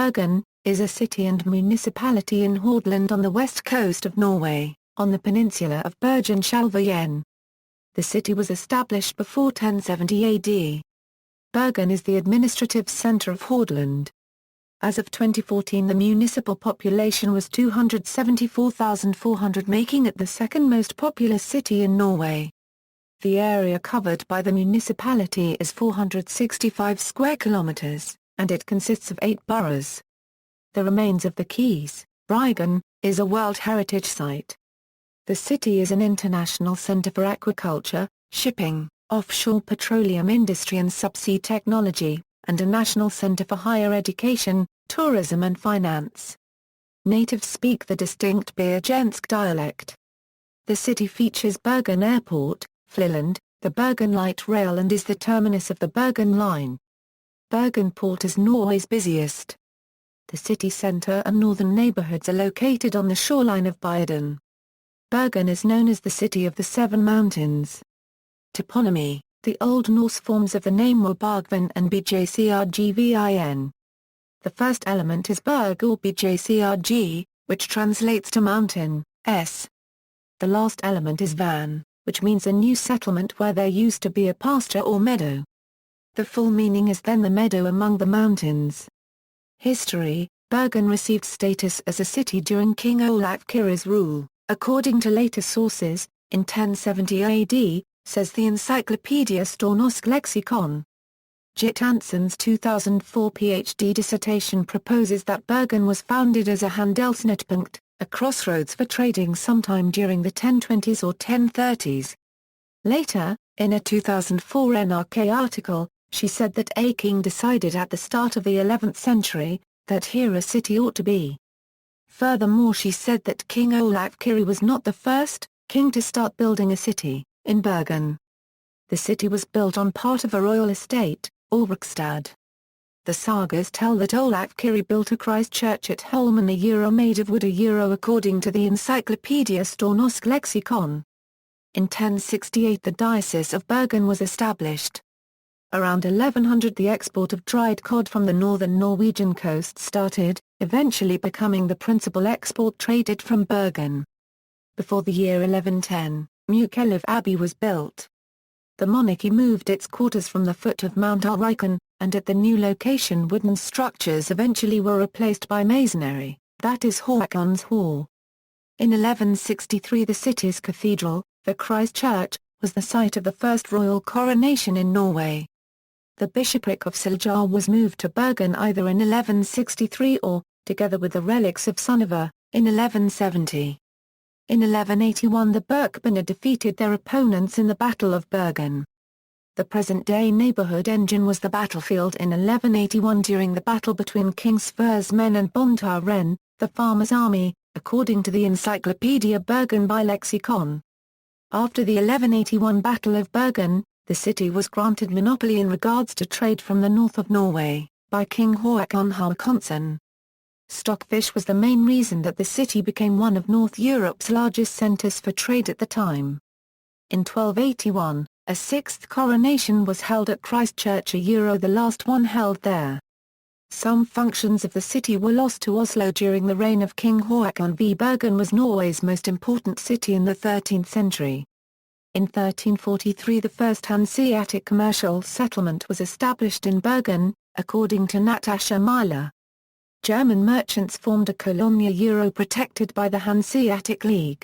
Bergen, is a city and municipality in Hordaland on the west coast of Norway, on the peninsula of Bergenshalvøyen. The city was established before 1070 AD. Bergen is the administrative centre of Hordaland. As of 2014, the municipal population was 274,400, making it the second most populous city in Norway. The area covered by the municipality is 465 square kilometers, and it consists of 8 boroughs. The remains of the quays, ɓærɡən, is a World Heritage Site. The city is an international center for aquaculture, shipping, offshore petroleum industry and subsea technology, and a national center for higher education, tourism and finance. Natives speak the distinct ɓærɡænsk dialect. The city features Bergen Airport, Flyland, the Bergen Light Rail and is the terminus of the Bergen Line. Bergen Port is Norway's busiest. The city centre and northern neighbourhoods are located on the shoreline of ɓærɡən. Bergen is known as the City of the Seven Mountains. Toponymy: the Old Norse forms of the name were ɓærɡðan and bjkrgvin. The first element is berg or bjkrg, which translates to mountain, s. The last element is van, which means a new settlement where there used to be a pasture or meadow. The full meaning is then the meadow among the mountains. History: Bergen received status as a city during King Olaf Kyrre's rule, according to later sources, in 1070 AD, says the Encyclopedia Stornorsk Lexikon. Jit Hansen's 2004 PhD dissertation proposes that Bergen was founded as a handelsknutepunkt, a crossroads for trading sometime during the 1020s or 1030s. Later, in a 2004 NRK article, she said that a king decided at the start of the 11th century, that here a city ought to be. Furthermore, she said that King Olaf Kyrre was not the first king to start building a city in Bergen. The city was built on part of a royal estate, Alrekstad. The sagas tell that Olaf Kyrre built a Christ church at Holmen made of wood according to the Encyclopedia Stornorsk Lexikon. In 1068 the Diocese of Bergen was established. Around 1100 the export of dried cod from the northern Norwegian coast started, eventually becoming the principal export traded from Bergen. Before the year 1110, Mykelev Abbey was built. The monarchy moved its quarters from the foot of Mount ærikon, and at the new location wooden structures eventually were replaced by masonry, that is Håkon's Hall. In 1163 the city's cathedral, the Christ Church, was the site of the first royal coronation in Norway. The bishopric of Siljar was moved to Bergen either in 1163 or, together with the relics of Sunniva, in 1170. In 1181 the ɓærɡðan defeated their opponents in the Battle of Bergen. The present-day neighbourhood Engine was the battlefield in 1181 during the battle between King Sverre's men and Bondaren, the farmer's army, according to the Encyclopedia Bergen by Lexikon. After the 1181 Battle of Bergen, the city was granted monopoly in regards to trade from the north of Norway, by King Håkon Håkonsson. Stockfish was the main reason that the city became one of North Europe's largest centres for trade at the time. In 1281, a sixth coronation was held at Christ Church, the last one held there. Some functions of the city were lost to Oslo during the reign of King Håkon V. Bergen was Norway's most important city in the 13th century. In 1343 the first Hanseatic commercial settlement was established in Bergen, according to Natasha Myhler. German merchants formed a colonia protected by the Hanseatic League.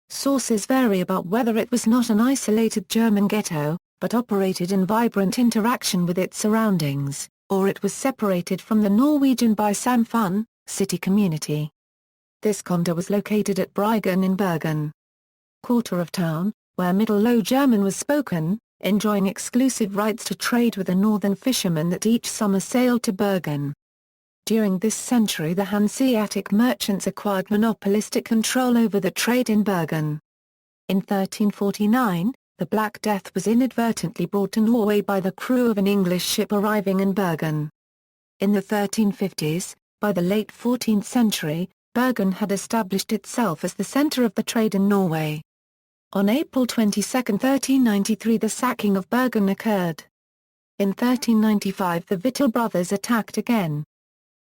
Sources vary about whether it was not an isolated German ghetto, but operated in vibrant interaction with its surroundings, or it was separated from the Norwegian by samfunn, city community. This condo was located at ɓærɡðan in Bergen. Quarter of town, where Middle Low German was spoken, enjoying exclusive rights to trade with the northern fishermen that each summer sailed to Bergen. During this century the Hanseatic merchants acquired monopolistic control over the trade in Bergen. In 1349, the Black Death was inadvertently brought to Norway by the crew of an English ship arriving in Bergen. In the 1350s, by the late 14th century, Bergen had established itself as the centre of the trade in Norway. On April 22, 1393 the sacking of Bergen occurred. In 1395 the Vittel brothers attacked again.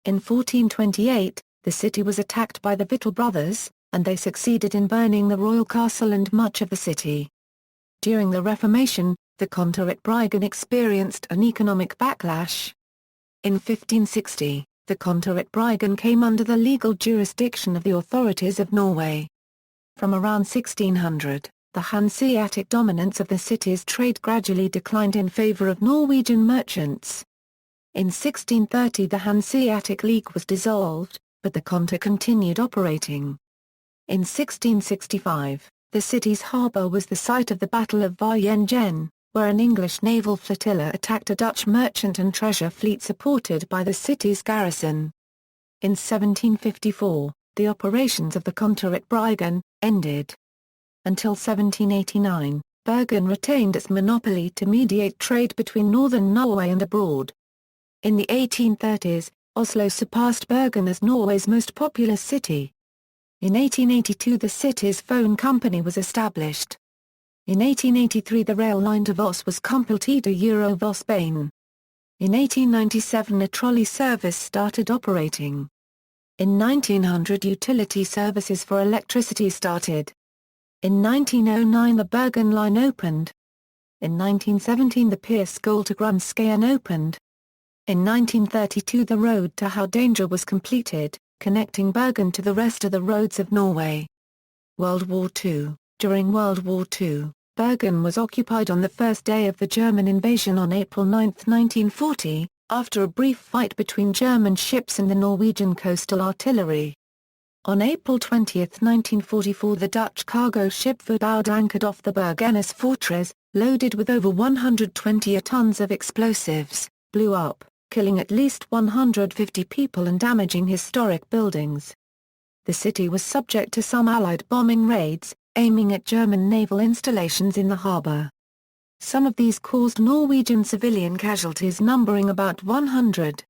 In 1428, the city was attacked by the Vittel brothers, and they succeeded in burning the royal castle and much of the city. During the Reformation, the canton at ɓærɡən experienced an economic backlash. In 1560, the canton at ɓærɡən came under the legal jurisdiction of the authorities of Norway. From around 1600, the Hanseatic dominance of the city's trade gradually declined in favor of Norwegian merchants. In 1630 the Hanseatic League was dissolved, but the canton continued operating. In 1665, the city's harbour was the site of the Battle of ๊bærɡən, where an English naval flotilla attacked a Dutch merchant and treasure fleet supported by the city's garrison. In 1754, the operations of the canton at ɓærɡən ended. Until 1789, Bergen retained its monopoly to mediate trade between northern Norway and abroad. In the 1830s, Oslo surpassed Bergen as Norway's most populous city. In 1882 the city's phone company was established. In 1883 the rail line to Voss was completed Voss-Bane. In 1897 a trolley service started operating. In 1900 utility services for electricity started. In 1909 the Bergen line opened. In 1917 the Pierskole to Grumskagen opened. In 1932 the road to Hordaland was completed, connecting Bergen to the rest of the roads of Norway. World War II. During World War II, Bergen was occupied on the first day of the German invasion on April 9, 1940, after a brief fight between German ships and the Norwegian coastal artillery. On April 20, 1944 the Dutch cargo ship Voortbouw anchored off the Bergen's fortress, loaded with over 120 tons of explosives, blew up, killing at least 150 people and damaging historic buildings. The city was subject to some Allied bombing raids, aiming at German naval installations in the harbour. Some of these caused Norwegian civilian casualties numbering about 100.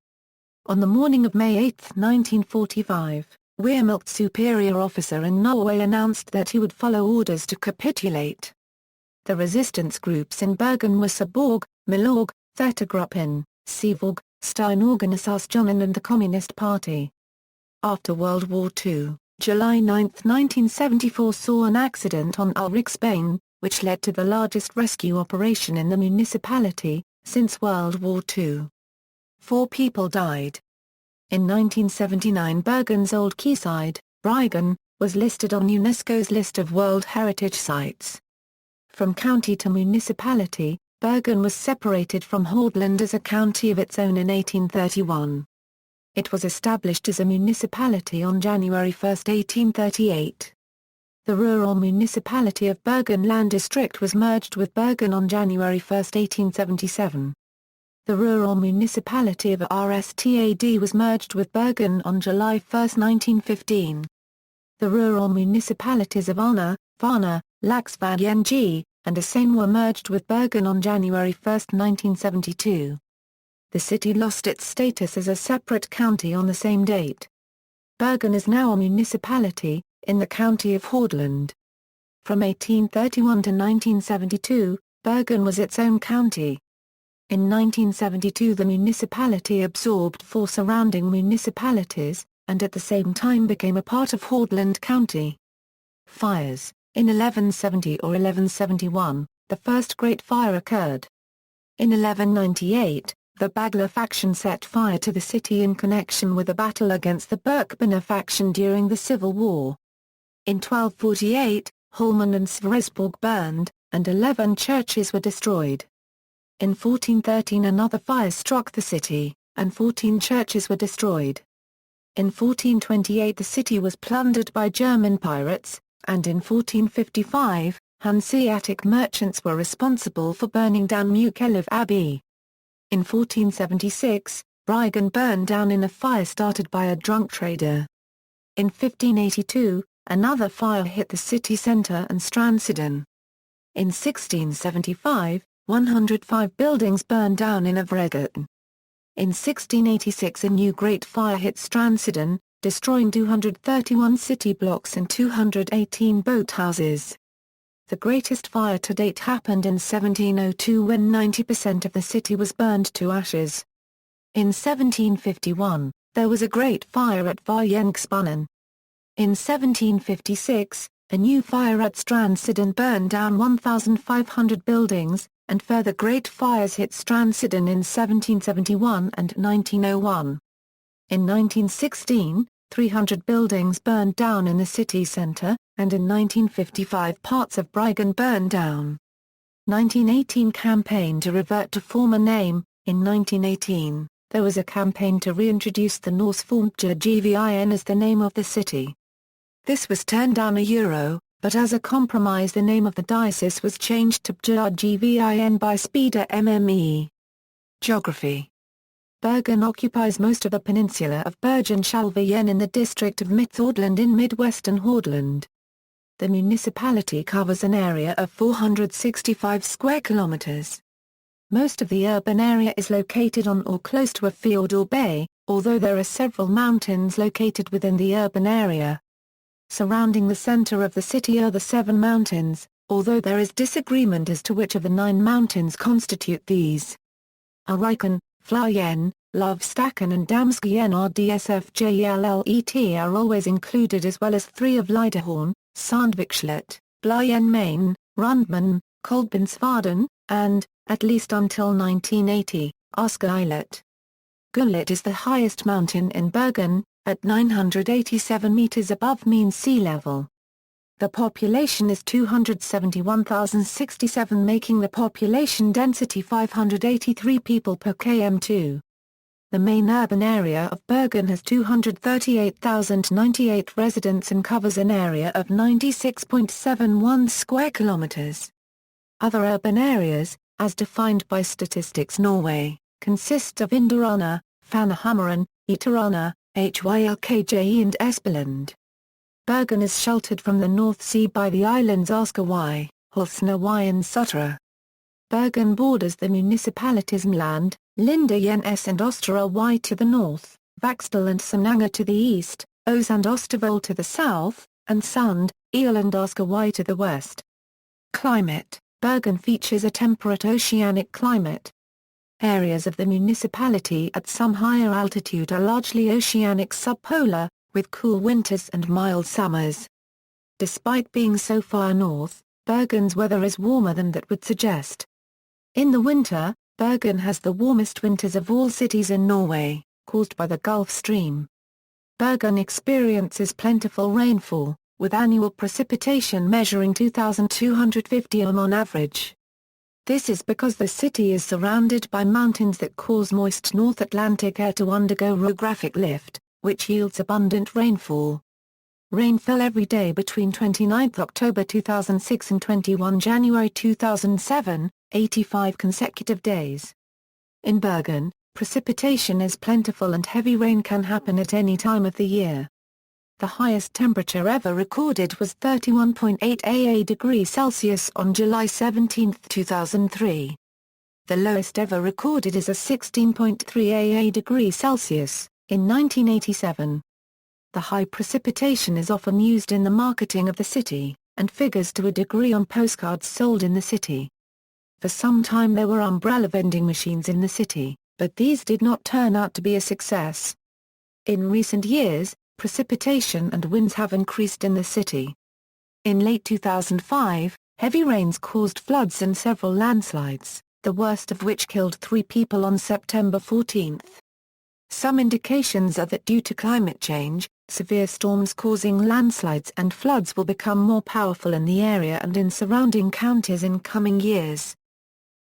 On the morning of May 8, 1945, Wehrmacht superior officer in Norway announced that he would follow orders to capitulate. The resistance groups in Bergen were Seborg, Milorg, Theatergruppen, Sevorg, Steinorganisasjonen and the Communist Party. After World War II, July 9, 1974 saw an accident on Ulriksbane, which led to the largest rescue operation in the municipality since World War II. 4 people died. In 1979 Bergen's old quayside, ɓærɡən, was listed on UNESCO's list of World Heritage Sites. From county to municipality, Bergen was separated from Hordaland as a county of its own in 1831. It was established as a municipality on January 1, 1838. The rural municipality of Bergen Land District was merged with Bergen on January 1, 1877. The rural municipality of Rstad was merged with Bergen on July 1, 1915. The rural municipalities of Arna, Varna, Laksvåg, and Asane were merged with Bergen on January 1, 1972. The city lost its status as a separate county on the same date. Bergen is now a municipality, in the county of Hordaland. From 1831 to 1972, Bergen was its own county. In 1972 the municipality absorbed 4 surrounding municipalities, and at the same time became a part of Hordaland County. Fires. In 1170 or 1171, the first Great Fire occurred. In 1198, the Bagler faction set fire to the city in connection with a battle against the ɓærɡən faction during the Civil War. In 1248, Holmen and Sverresborg burned, and 11 churches were destroyed. In 1413 another fire struck the city, and 14 churches were destroyed. In 1428 the city was plundered by German pirates, and in 1455, Hanseatic merchants were responsible for burning down Mykelev Abbey. In 1476, ɓærɡən burned down in a fire started by a drunk trader. In 1582, another fire hit the city centre and Strandsiden. In 1675, 105 buildings burned down in ๊bærɡən. In 1686 a new Great Fire hit Strandsiden, destroying 231 city blocks and 218 boathouses. The greatest fire to date happened in 1702 when 90% of the city was burned to ashes. In 1751, there was a great fire at ærɡspånen. In 1756, a new fire at Strandsiden burned down 1,500 buildings, and further great fires hit Strandsiden in 1771 and 1901. In 1916, 300 buildings burned down in the city centre, and in 1955 parts of ærɡən burned down. 1918 campaign to revert to former name. In 1918, there was a campaign to reintroduce the Norse form ɓærɡən as the name of the city. This was turned down €, but as a compromise the name of the diocese was changed to ɓærɡvæn by Speder mme. Geography. Bergen occupies most of the peninsula of Bergenshalvøyen in the district of Hordaland in mid-western Hordaland. The municipality covers an area of 465 square kilometers. Most of the urban area is located on or close to a fjord or bay, although there are several mountains located within the urban area. Surrounding the center of the city are the 7 mountains, although there is disagreement as to which of the 9 mountains constitute these. ærɡvæn, Flyjen, Lovestakken and Damskyen RDSFJLLET are always included, as well as 3 of Lydehorn, Sandvikslet, Blyen Main, Rundman, Kolbensvarden, and, at least until 1980, Askøylet. Gullit is the highest mountain in Bergen, at 987 meters above mean sea level. The population is 271,067, making the population density 583 people per km2. The main urban area of Bergen has 238,098 residents and covers an area of 96.71 square kilometers. Other urban areas, as defined by Statistics Norway, consist of Indre, Fanahammeren, Ytterøya, Hylkje and Espeland. Bergen is sheltered from the North Sea by the islands Askøy, Holsnøy and Sotra. Bergen borders the municipalities Mland, Lindejenæs and Osterøy to the north, Vaksdal and Samnanger to the east, Ås and Ostervoll to the south, and Sund, Eel and Askøy to the west. Climate. Bergen features a temperate oceanic climate. Areas of the municipality at some higher altitude are largely oceanic subpolar, with cool winters and mild summers. Despite being so far north, Bergen's weather is warmer than that would suggest. In the winter, Bergen has the warmest winters of all cities in Norway, caused by the Gulf Stream. Bergen experiences plentiful rainfall, with annual precipitation measuring 2,250 mm on average. This is because the city is surrounded by mountains that cause moist North Atlantic air to undergo orographic lift, which yields abundant rainfall. Rain fell every day between 29 October 2006 and 21 January 2007, 85 consecutive days. In Bergen, precipitation is plentiful and heavy rain can happen at any time of the year. The highest temperature ever recorded was 31.8 degrees Celsius on July 17, 2003. The lowest ever recorded is a 16.3 degrees Celsius, in 1987. The high precipitation is often used in the marketing of the city, and figures to a degree on postcards sold in the city. For some time there were umbrella vending machines in the city, but these did not turn out to be a success. In recent years, precipitation and winds have increased in the city. In late 2005, heavy rains caused floods and several landslides, the worst of which killed 3 people on September 14. Some indications are that due to climate change, severe storms causing landslides and floods will become more powerful in the area and in surrounding counties in coming years.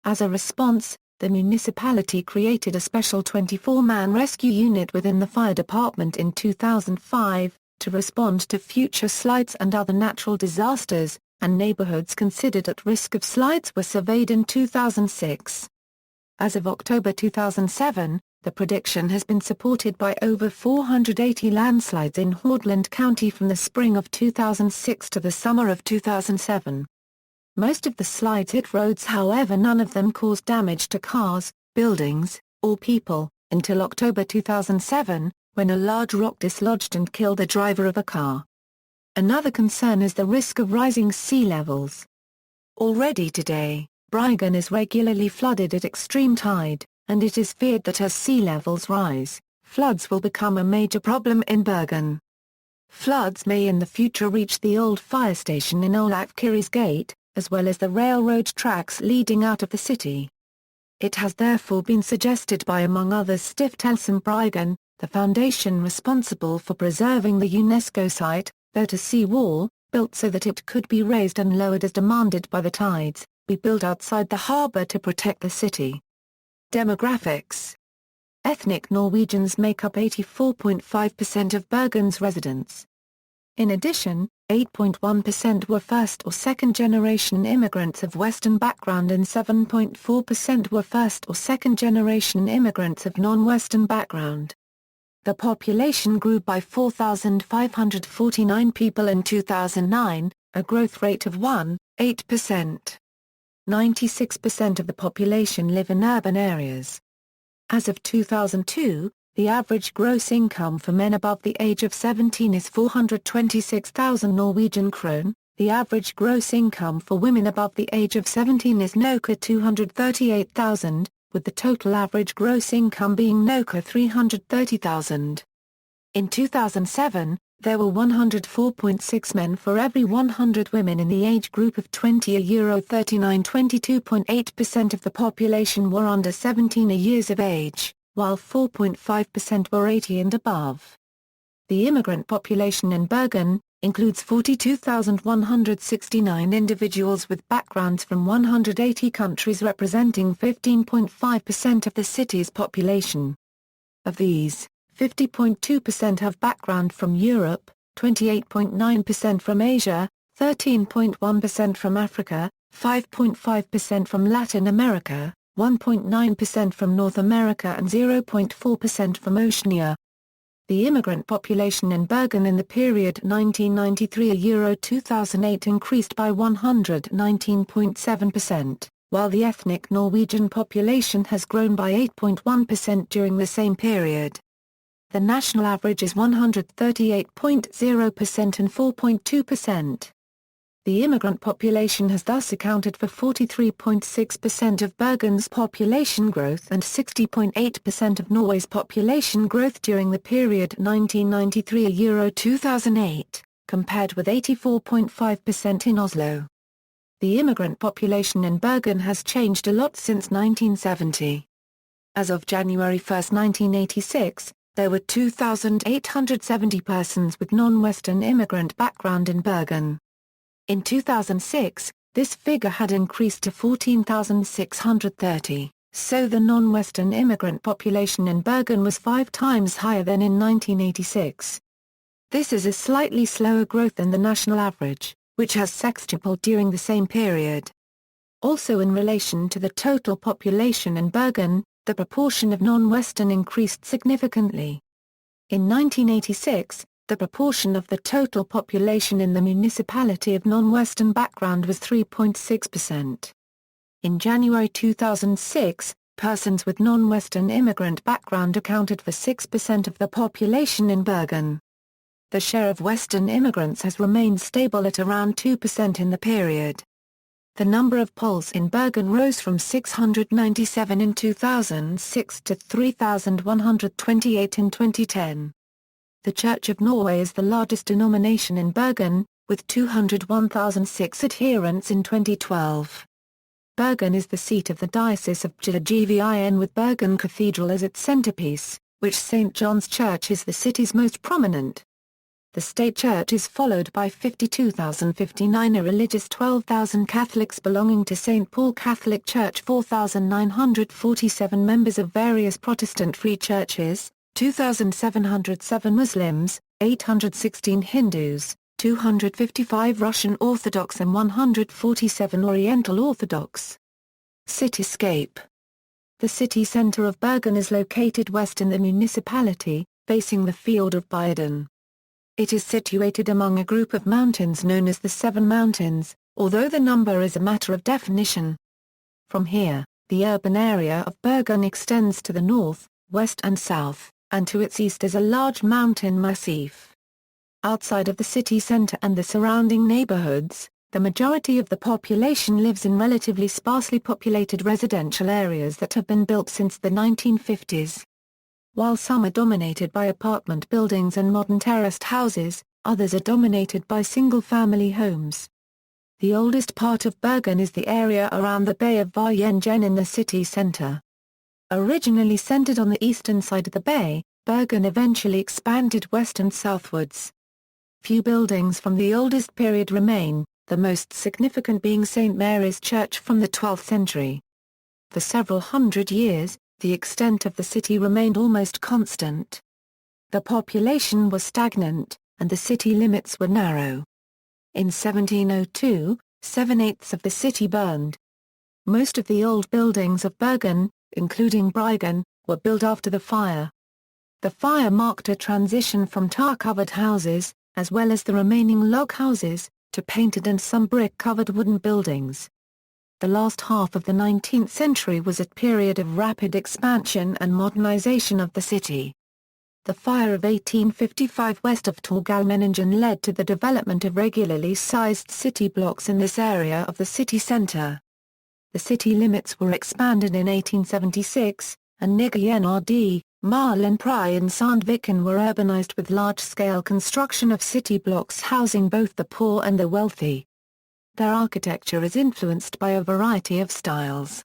As a response, the municipality created a special 24-man rescue unit within the fire department in 2005, to respond to future slides and other natural disasters, and neighborhoods considered at risk of slides were surveyed in 2006. As of October 2007, the prediction has been supported by over 480 landslides in Hordaland County from the spring of 2006 to the summer of 2007. Most of the slides hit roads, however none of them caused damage to cars, buildings, or people, until October 2007, when a large rock dislodged and killed the driver of a car. Another concern is the risk of rising sea levels. Already today, ærɡvæn is regularly flooded at extreme tide, and it is feared that as sea levels rise, floods will become a major problem in Bergen. Floods may in the future reach the old fire station in Olafkirk's Gate, as well as the railroad tracks leading out of the city. It has therefore been suggested by among others Stiftelsen ɓærɡən, the foundation responsible for preserving the UNESCO site, that a sea wall, built so that it could be raised and lowered as demanded by the tides, be built outside the harbour to protect the city. Demographics. Ethnic Norwegians make up 84.5% of Bergen's residents. In addition, 8.1% were first or second-generation immigrants of Western background and 7.4% were first or second-generation immigrants of non-Western background. The population grew by 4,549 people in 2009, a growth rate of 1.8%. 96% of the population live in urban areas. As of 2002, the average gross income for men above the age of 17 is 426,000 Norwegian krone, the average gross income for women above the age of 17 is 238,000, with the total average gross income being 330,000. In 2007, there were 104.6 men for every 100 women in the age group of 20 euro 39. 22.8% of the population were under 17 years of age, while 4.5% were 80 and above. The immigrant population in Bergen includes 42,169 individuals with backgrounds from 180 countries representing 15.5% of the city's population. Of these, 50.2% have background from Europe, 28.9% from Asia, 13.1% from Africa, 5.5% from Latin America, 1.9% from North America and 0.4% from Oceania. The immigrant population in Bergen in the period 1993–2008 increased by 119.7%, while the ethnic Norwegian population has grown by 8.1% during the same period. The national average is 138.0% and 4.2%. The immigrant population has thus accounted for 43.6% of Bergen's population growth and 60.8% of Norway's population growth during the period 1993–2008, compared with 84.5% in Oslo. The immigrant population in Bergen has changed a lot since 1970. As of January 1, 1986, there were 2,870 persons with non-Western immigrant background in Bergen. In 2006, this figure had increased to 14,630, so the non-Western immigrant population in Bergen was 5 times higher than in 1986. This is a slightly slower growth than the national average, which has sextupled during the same period. Also in relation to the total population in Bergen, the proportion of non-Western increased significantly. In 1986, the proportion of the total population in the municipality of non-Western background was 3.6%. In January 2006, persons with non-Western immigrant background accounted for 6% of the population in Bergen. The share of Western immigrants has remained stable at around 2% in the period. The number of Poles in Bergen rose from 697 in 2006 to 3,128 in 2010. The Church of Norway is the largest denomination in Bergen, with 201,006 adherents in 2012. Bergen is the seat of the Diocese of Bergen with Bergen Cathedral as its centerpiece, which St. John's Church is the city's most prominent. The state church is followed by 52,059 religious 12,000 Catholics belonging to St. Paul Catholic Church 4,947 members of various Protestant free churches, 2,707 Muslims, 816 Hindus, 255 Russian Orthodox and 147 Oriental Orthodox. Cityscape. The city centre of Bergen is located west in the municipality, facing the field of ɓærɡən. It is situated among a group of mountains known as the Seven Mountains, although the number is a matter of definition. From here, the urban area of Bergen extends to the north, west and south, and to its east is a large mountain massif. Outside of the city centre and the surrounding neighbourhoods, the majority of the population lives in relatively sparsely populated residential areas that have been built since the 1950s. While some are dominated by apartment buildings and modern terraced houses, others are dominated by single-family homes. The oldest part of Bergen is the area around the Bay of ærɡən in the city centre. Originally centred on the eastern side of the bay, Bergen eventually expanded west and southwards. Few buildings from the oldest period remain, the most significant being St. Mary's Church from the 12th century. For several hundred years, the extent of the city remained almost constant. The population was stagnant, and the city limits were narrow. In 1702, 7/8 of the city burned. Most of the old buildings of Bergen, including ้bærɡən, were built after the fire. The fire marked a transition from tar-covered houses, as well as the remaining log houses, to painted and some brick-covered wooden buildings. The last half of the 19th century was a period of rapid expansion and modernization of the city. The fire of 1855 west of ́bærɡən led to the development of regularly sized city blocks in this area of the city centre. The city limits were expanded in 1876, and ́bærɡən, Mælenpræ and Sandviken were urbanized with large-scale construction of city blocks housing both the poor and the wealthy. Their architecture is influenced by a variety of styles: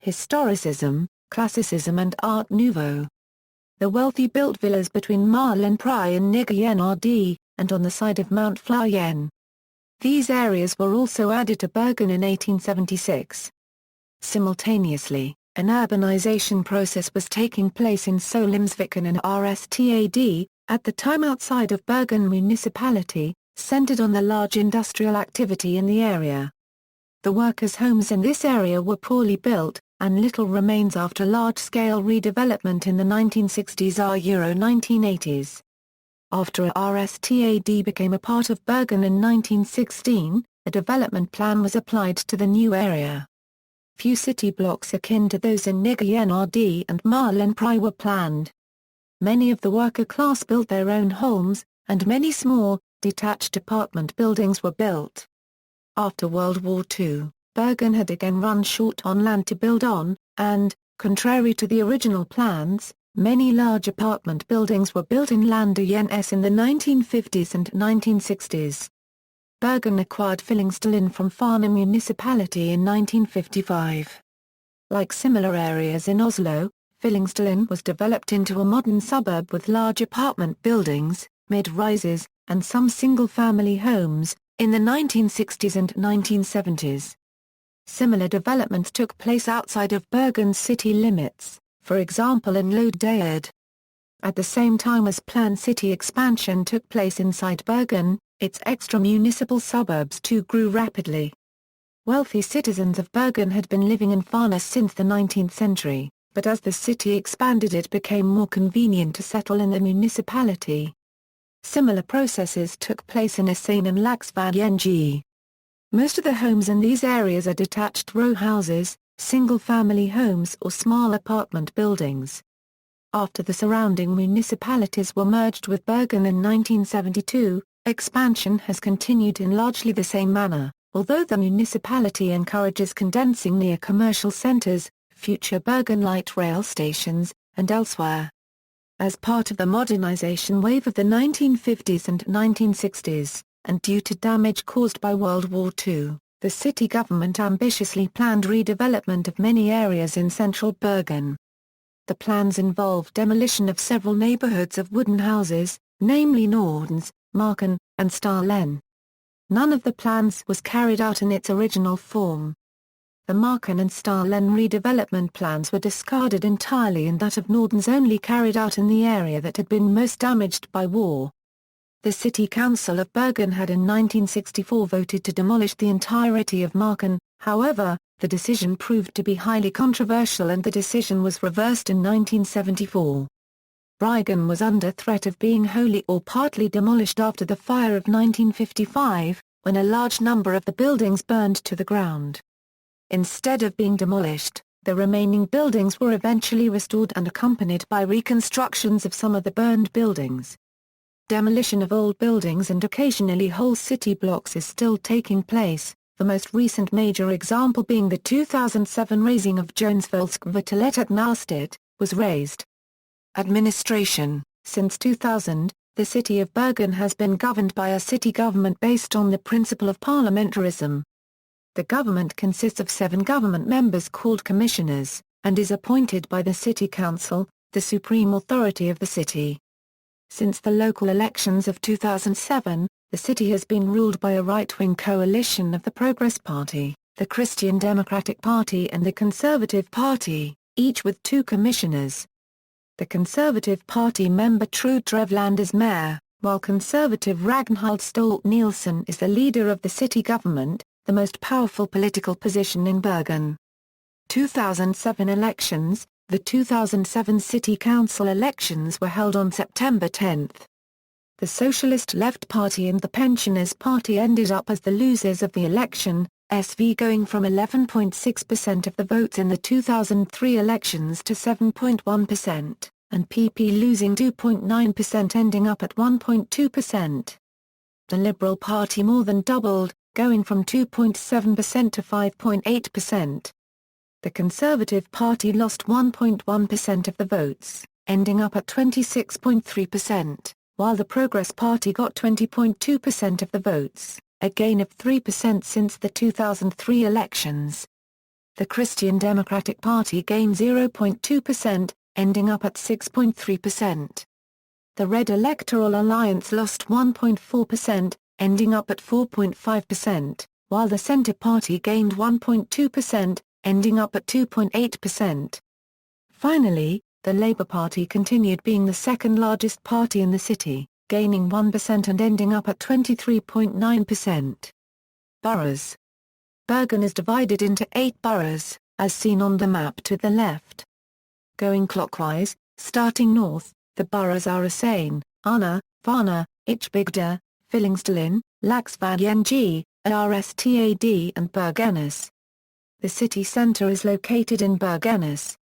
Historicism, Classicism and Art Nouveau. The wealthy built villas between Mælenpræ and ́bærɡən, and on the side of Mount Fláyen. These areas were also added to Bergen in 1876. Simultaneously, an urbanization process was taking place in Søllemsviken and Rstad, at the time outside of Bergen municipality, centered on the large industrial activity in the area. The workers' homes in this area were poorly built, and little remains after large-scale redevelopment in the 1960s–1980s. After Rstad became a part of Bergen in 1916, a development plan was applied to the new area. Few city blocks akin to those in ́bærɡən and Mælenpræ were planned. Many of the worker class built their own homes, and many small, detached apartment buildings were built. After World War II, Bergen had again run short on land to build on, and, contrary to the original plans, many large apartment buildings were built in Landejennes in the 1950s and 1960s. Bergen acquired Fyllingsdalen from Fana municipality in 1955. Like similar areas in Oslo, Fyllingsdalen was developed into a modern suburb with large apartment buildings, mid-rises, and some single-family homes, in the 1960s and 1970s. Similar developments took place outside of Bergen's city limits, for example in Lodøyad. At the same time as planned city expansion took place inside Bergen, its extra-municipal suburbs too grew rapidly. Wealthy citizens of Bergen had been living in Fana since the 19th century, but as the city expanded it became more convenient to settle in the municipality. Similar processes took place in Asane and Laksvåg. Most of the homes in these areas are detached row houses, single-family homes or small apartment buildings. After the surrounding municipalities were merged with Bergen in 1972, expansion has continued in largely the same manner, although the municipality encourages condensing near commercial centres, future Bergen light rail stations, and elsewhere. As part of the modernization wave of the 1950s and 1960s, and due to damage caused by World War II, the city government ambitiously planned redevelopment of many areas in central Bergen. The plans involved demolition of several neighborhoods of wooden houses, namely Nordens, Marken, and Stallen. None of the plans was carried out in its original form. The Marken and Stallen redevelopment plans were discarded entirely and that of Nordens only carried out in the area that had been most damaged by war. The City Council of Bergen had in 1964 voted to demolish the entirety of Marken, however, the decision proved to be highly controversial and the decision was reversed in 1974. Bergen was under threat of being wholly or partly demolished after the fire of 1955, when a large number of the buildings burned to the ground. Instead of being demolished, the remaining buildings were eventually restored and accompanied by reconstructions of some of the burned buildings. Demolition of old buildings and occasionally whole city blocks is still taking place, the most recent major example being the 2007 razing of Jonsvollskvartalet at Naustet, was razed. Administration. Since 2000, the city of Bergen has been governed by a city government based on the principle of parliamentarism. The government consists of 7 government members called commissioners, and is appointed by the city council, the supreme authority of the city. Since the local elections of 2007, the city has been ruled by a right-wing coalition of the Progress Party, the Christian Democratic Party and the Conservative Party, each with 2 commissioners. The Conservative Party member Trude Drevland is mayor, while Conservative Ragnhild Stolt-Nielsen is the leader of the city government, the most powerful political position in Bergen. 2007 elections. The 2007 City Council elections were held on September 10. The Socialist Left Party and the Pensioners Party ended up as the losers of the election, SV going from 11.6% of the votes in the 2003 elections to 7.1%, and PP losing 2.9% ending up at 1.2%. The Liberal Party more than doubled, going from 2.7% to 5.8%. The Conservative Party lost 1.1% of the votes, ending up at 26.3%, while the Progress Party got 20.2% of the votes, a gain of 3% since the 2003 elections. The Christian Democratic Party gained 0.2%, ending up at 6.3%. The Red Electoral Alliance lost 1.4%, ending up at 4.5%, while the Centre Party gained 1.2%, ending up at 2.8%. Finally, the Labour Party continued being the second largest party in the city, gaining 1% and ending up at 23.9%. Boroughs. Bergen is divided into 8 boroughs, as seen on the map to the left. Going clockwise, starting north, the boroughs are Asane, Arna, Varna, ́bærɡən, Fyllingsdalen, Laksvågen, Rstad and Bergennes. The city centre is located in Bergennes.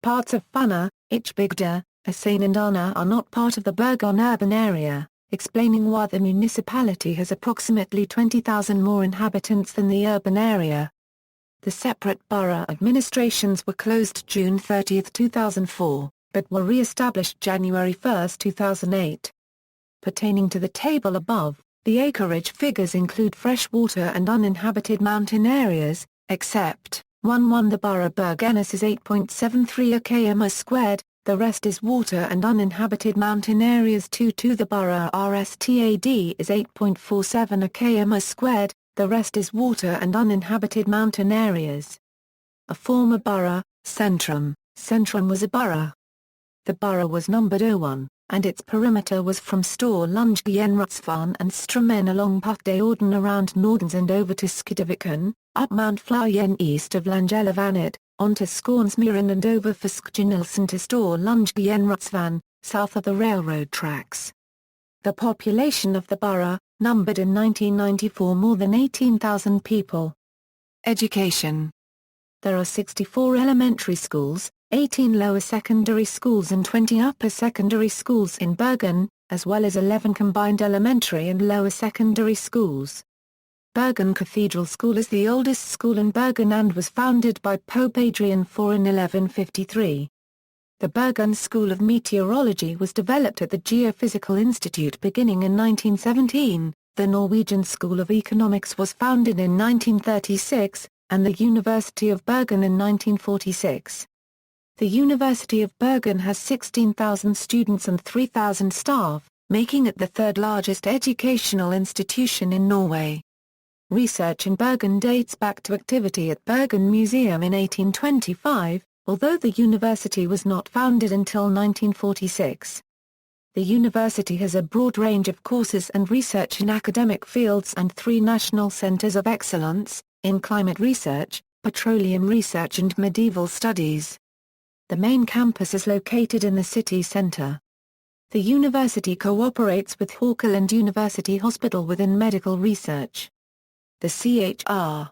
Parts of Varna, ́bærɡən, Asane and Arna are not part of the Bergen urban area, explaining why the municipality has approximately 20,000 more inhabitants than the urban area. The separate borough administrations were closed June 30, 2004, but were re-established January 1, 2008. Pertaining to the table above, the acreage figures include freshwater and uninhabited mountain areas, except 1 The borough Bergennes is 8.73 km², the rest is water and uninhabited mountain areas. 2 The borough Rstad is 8.47 km², the rest is water and uninhabited mountain areas. A former borough, Centrum. Centrum was a borough. The borough was numbered 01, and its perimeter was from Store Lundsgjenrutsvan and Strømmen along Puttdeorden around Nordens and over to Skidviken, up Mount Flyen east of Langellavanet, onto Skånsmyren and over Fiskjenelsen to Store Lundsgjenrutsvan, south of the railroad tracks. The population of the borough, numbered in 1994 more than 18,000 people. Education. There are 64 elementary schools, 18 lower secondary schools and 20 upper secondary schools in Bergen, as well as 11 combined elementary and lower secondary schools. Bergen Cathedral School is the oldest school in Bergen and was founded by Pope Adrian IV in 1153. The Bergen School of Meteorology was developed at the Geophysical Institute beginning in 1917, the Norwegian School of Economics was founded in 1936, and the University of Bergen in 1946. The University of Bergen has 16,000 students and 3,000 staff, making it the third largest educational institution in Norway. Research in Bergen dates back to activity at Bergen Museum in 1825, although the university was not founded until 1946. The university has a broad range of courses and research in academic fields and 3 national centers of excellence, in climate research, petroleum research and medieval studies. The main campus is located in the city center. The university cooperates with Hordaland University Hospital within medical research. The Chr.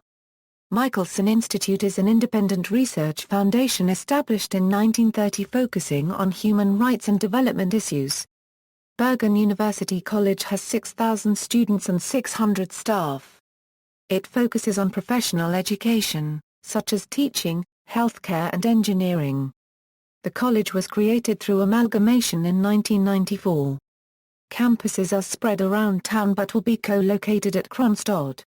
Michelson Institute is an independent research foundation established in 1930 focusing on human rights and development issues. Bergen University College has 6,000 students and 600 staff. It focuses on professional education, such as teaching, healthcare and engineering. The college was created through amalgamation in 1994. Campuses are spread around town but will be co-located at Kronstad.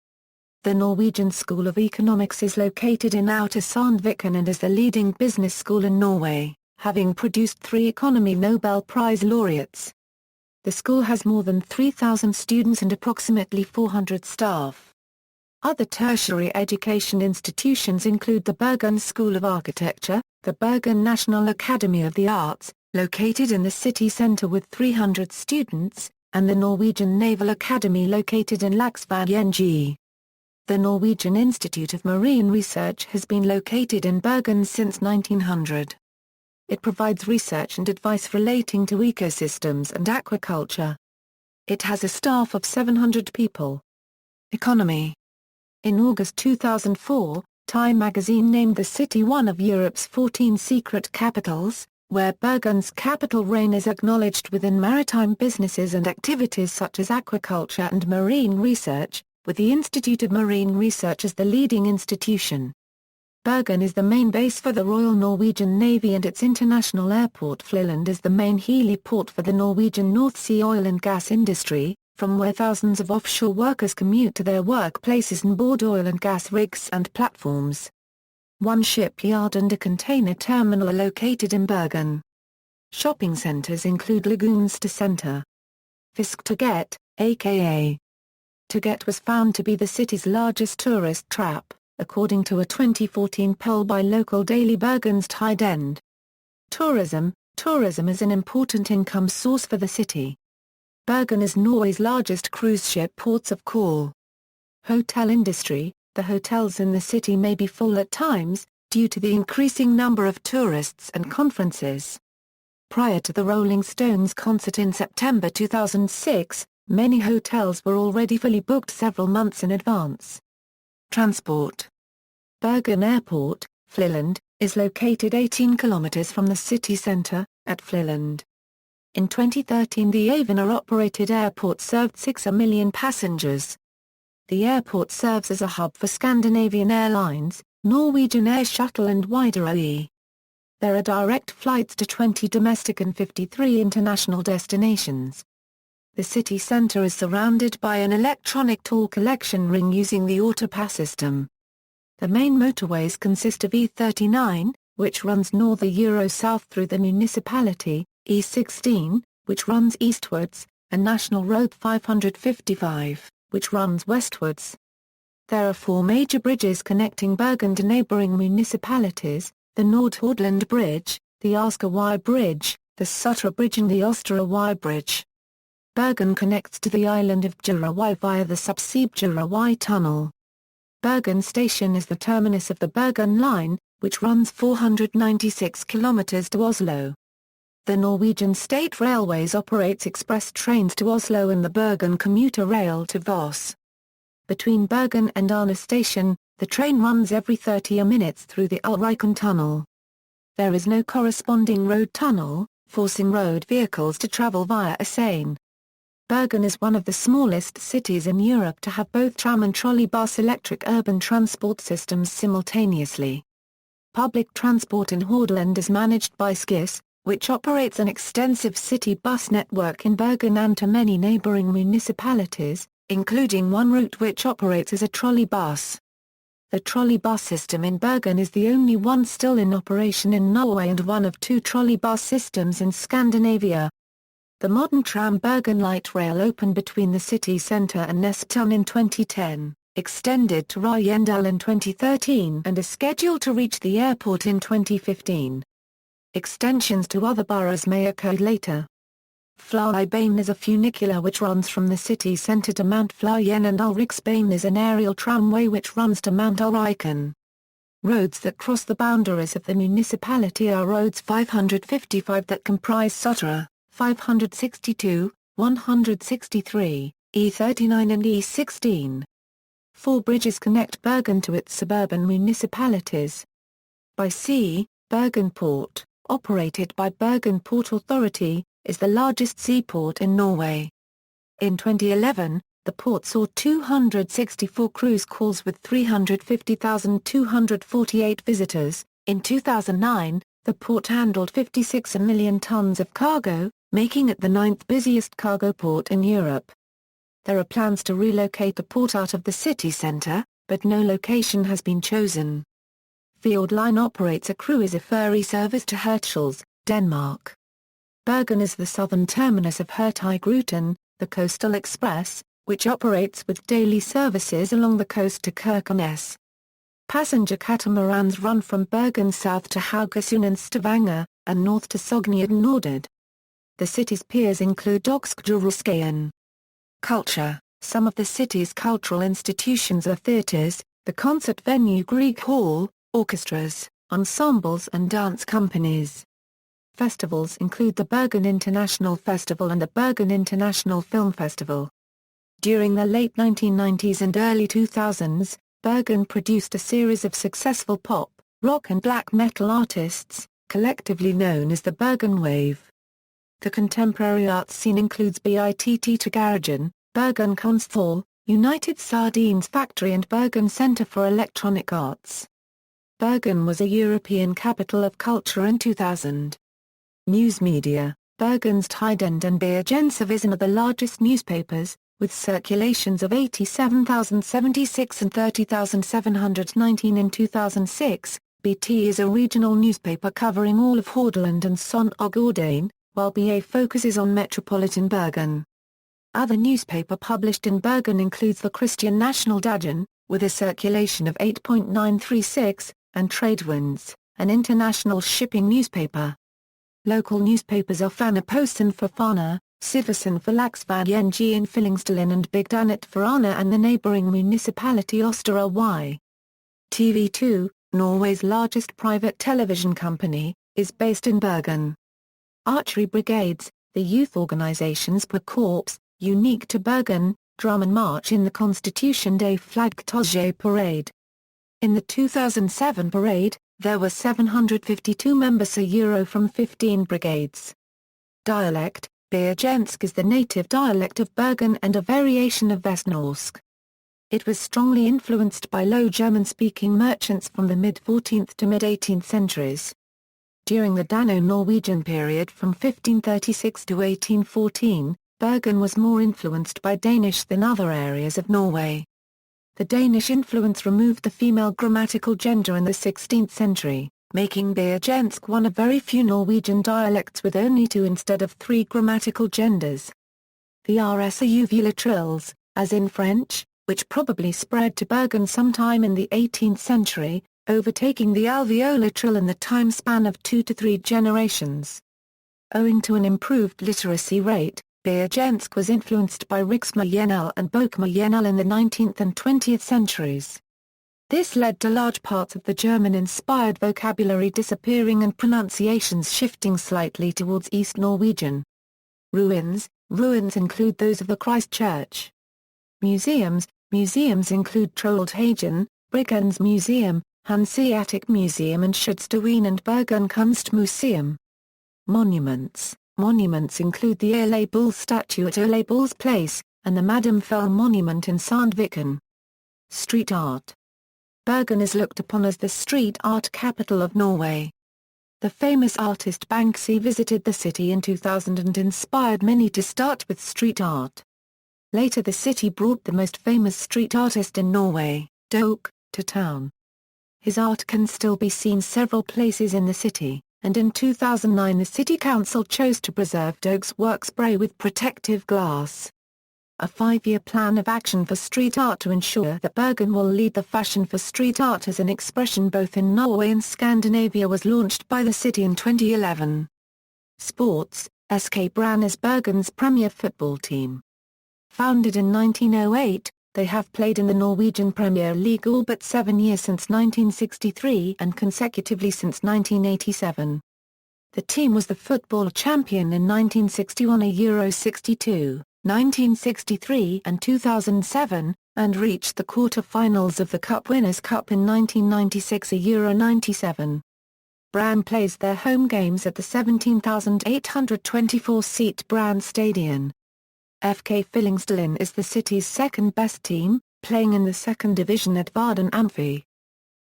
The Norwegian School of Economics is located in Outer Sandviken and is the leading business school in Norway, having produced 3 Economy Nobel Prize laureates. The school has more than 3,000 students and approximately 400 staff. Other tertiary education institutions include the ɓærɡən School of Architecture, the ɓærɡən National Academy of the Arts, located in the city centre with 300 students, and the Norwegian Naval Academy located in Laksvågen. The Norwegian Institute of Marine Research has been located in Bergen since 1900. It provides research and advice relating to ecosystems and aquaculture. It has a staff of 700 people. Economy. In August 2004, Time magazine named the city one of Europe's 14 secret capitals, where Bergen's capital reign is acknowledged within maritime businesses and activities such as aquaculture and marine research, with the Institute of Marine Research as the leading institution. Bergen is the main base for the Royal Norwegian Navy and its international airport Fleland is the main heliport for the Norwegian North Sea oil and gas industry, from where thousands of offshore workers commute to their workplaces and board oil and gas rigs and platforms. One shipyard and a container terminal are located in Bergen. Shopping centres include Lagunstad Centre. Fisktorget, aka Torget was found to be the city's largest tourist trap, according to a 2014 poll by local daily Bergens Tidende. Tourism is an important income source for the city. Bergen is Norway's largest cruise ship ports of call. Hotel industry. The hotels in the city may be full at times, due to the increasing number of tourists and conferences. Prior to the Rolling Stones concert in September 2006, many hotels were already fully booked several months in advance. Transport. Bergen Airport, Fleland, is located 18 kilometers from the city centre, at Fleland. In 2013 the Avinor-operated airport served 6 million passengers. The airport serves as a hub for Scandinavian Airlines, Norwegian Air Shuttle and Widerøe. There are direct flights to 20 domestic and 53 international destinations. The city centre is surrounded by an electronic toll collection ring using the AutoPass system. The main motorways consist of E39, which runs north-south through the municipality, E16, which runs eastwards, and National Road 555, which runs westwards. There are 4 major bridges connecting Bergen to neighbouring municipalities, the Nord-Hordaland Bridge, the Askøy Bridge, the Sutra Bridge and the Osterøy Bridge. Bergen connects to the island of Bjørøy via the subsea Bjørøy Tunnel. Bergen Station is the terminus of the Bergen Line, which runs 496 kilometers to Oslo. The Norwegian State Railways operates express trains to Oslo and the Bergen commuter rail to Voss. Between Bergen and Arna Station, the train runs every 30 minutes through the Ulriken Tunnel. There is no corresponding road tunnel, forcing road vehicles to travel via a Seine. Bergen is one of the smallest cities in Europe to have both tram and trolleybus electric urban transport systems simultaneously. Public transport in Hordaland is managed by Skis, which operates an extensive city bus network in Bergen and to many neighbouring municipalities, including one route which operates as a trolleybus. The trolleybus system in Bergen is the only one still in operation in Norway and one of 2 trolleybus systems in Scandinavia. The modern tram Bergen Light Rail opened between the city centre and Nesttun in 2010, extended to Røyendal in 2013 and is scheduled to reach the airport in 2015. Extensions to other boroughs may occur later. Ærbanen is a funicular which runs from the city centre to Mount Flyen and Ulriksbanen is an aerial tramway which runs to Mount Ulriken. Roads that cross the boundaries of the municipality are roads 555 that comprise Sutra, 562, 163, E39 and E16. 4 bridges connect Bergen to its suburban municipalities. By sea, Bergen Port, operated by Bergen Port Authority, is the largest seaport in Norway. In 2011, the port saw 264 cruise calls with 350,248 visitors. In 2009, The port handled 56 million tons of cargo, making it the 9th busiest cargo port in Europe. There are plans to relocate the port out of the city centre, but no location has been chosen. Fjord Line operates a cruiser ferry service to Hirtshals, Denmark. Bergen is the southern terminus of Hurtigruten, the coastal express, which operates with daily services along the coast to Kirkenes. Passenger catamarans run from Bergen south to Haugesund and Stavanger, and north to Sognefjord and Nordad. The city's piers include Dokskjærskaien. Culture. Some of the city's cultural institutions are theatres, the concert venue Grieg Hall, orchestras, ensembles and dance companies. Festivals include the Bergen International Festival and the Bergen International Film Festival. During the late 1990s and early 2000s, Bergen produced a series of successful pop, rock and black metal artists, collectively known as the Bergen Wave. The contemporary arts scene includes ɓærɡən, Bergen Kunsthall, United Sardines Factory and Bergen Centre for Electronic Arts. Bergen was a European Capital of Culture in 2000. News media. Bergens Tidende and Bergensavisen are the largest newspapers, with circulations of 87,076 and 30,719 in 2006. BT is a regional newspaper covering all of Hordaland and Sogn og Fjordane, while BA focuses on metropolitan Bergen. Other newspaper published in Bergen includes the Christian National Dagen, with a circulation of 8.936, and Tradewinds, an international shipping newspaper. Local newspapers are Fanaposten for Fana, Siversen for Laksvågen in Fyllingsdalen and Bygdanett for Arna and the neighbouring municipality Osterøy Y. TV2, Norway's largest private television company, is based in Bergen. Archery brigades, the youth organisations per corps, unique to Bergen, drum and march in the Constitution Day Flaggtog parade. In the 2007 parade, there were 752 members from 15 brigades. Dialect. Bergensk is the native dialect of Bergen and a variation of Vestnorsk. It was strongly influenced by Low German-speaking merchants from the mid-14th to mid-18th centuries. During the Dano-Norwegian period from 1536 to 1814, Bergen was more influenced by Danish than other areas of Norway. The Danish influence removed the female grammatical gender in the 16th century, making Bergensk one of very few Norwegian dialects with only 2 instead of 3 grammatical genders. The Rs are uvular trills, as in French, which probably spread to Bergen sometime in the 18th century, overtaking the alveolar trill in the time span of 2 to 3 generations. Owing to an improved literacy rate, Bergensk was influenced by Riksmålsmål and Bokmål in the 19th and 20th centuries. This led to large parts of the German-inspired vocabulary disappearing and pronunciations shifting slightly towards East Norwegian. Ruins include those of the Christ Church. Museums include Troldhagen, Bryggens Museum, Hanseatic Museum and Skjødstuen and Bergen Kunstmuseum. Monuments include the Ole Bull statue at Ole Bull's Place, and the Madam Fell monument in Sandviken. Street art. Bergen is looked upon as the street art capital of Norway. The famous artist Banksy visited the city in 2000 and inspired many to start with street art. Later the city brought the most famous street artist in Norway, Doke, to town. His art can still be seen several places in the city, and in 2009 the city council chose to preserve Doke's work spray with protective glass. A 5-year plan of action for street art to ensure that Bergen will lead the fashion for street art as an expression both in Norway and Scandinavia was launched by the city in 2011. Sports. SK Brann is Bergen's premier football team. Founded in 1908, they have played in the Norwegian Premier League all but 7 years since 1963 and consecutively since 1987. The team was the football champion in 1961, a Euro 62, 1963 and 2007, and reached the quarter-finals of the Cup Winners' Cup in 1996, a Euro 97. Brann plays their home games at the 17,824-seat Brann Stadion. FK Fyllingsdalen is the city's second-best team, playing in the second division at Varden Amphi.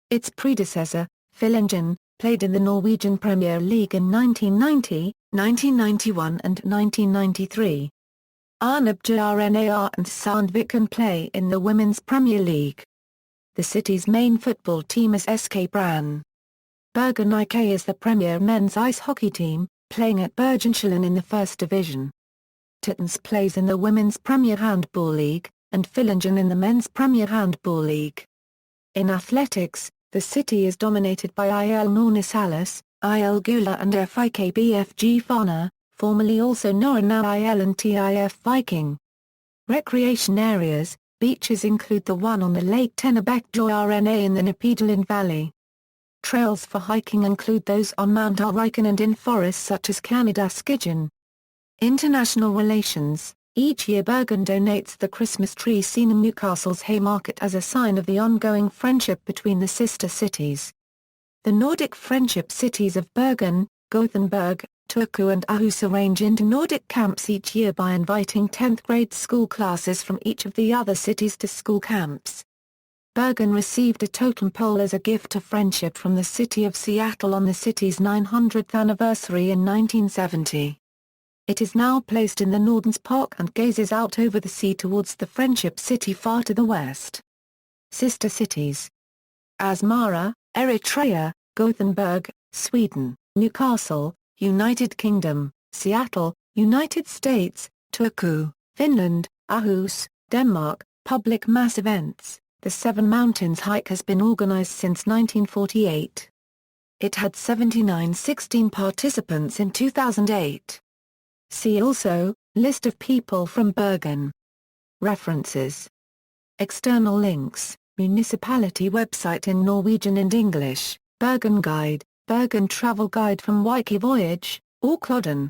Its predecessor, Fyllingen, played in the Norwegian Premier League in 1990, 1991 and 1993. Ânbærɡən and Sandviken play in the Women's Premier League. The city's main football team is SK Brann. Bergen IK is the premier men's ice hockey team, playing at Bergenshalvøyen in the First Division. Titans plays in the Women's Premier Handball League, and Fillingen in the Men's Premier Handball League. In athletics, the city is dominated by IL Nornisalis, IL Gula and FIK BFG Fana, formerly also known now IL and TIF Viking. Recreation areas, beaches include the one on the Lake Tennebekkjøren in the Nipedalen Valley. Trails for hiking include those on Mount Ærøkken and in forests such as Kanadaskigen. International relations. Each year Bergen donates the Christmas tree seen in Newcastle's Haymarket as a sign of the ongoing friendship between the sister cities. The Nordic friendship cities of Bergen, Gothenburg, Turku and Aarhus arrange into Nordic camps each year by inviting 10th grade school classes from each of the other cities to school camps. Bergen received a totem pole as a gift of friendship from the city of Seattle on the city's 900th anniversary in 1970. It is now placed in the Nordens Park and gazes out over the sea towards the Friendship City far to the west. Sister cities: Asmara, Eritrea; Gothenburg, Sweden; Newcastle, United Kingdom; Seattle, United States; Turku, Finland; Aarhus, Denmark. Public mass events. The Seven Mountains Hike has been organized since 1948. It had 16 participants in 2008. See also, List of people from Bergen. References. External links, municipality website in Norwegian and English, Bergen Guide, Bergen Travel Guide from Wiki Voyage, Auklodden.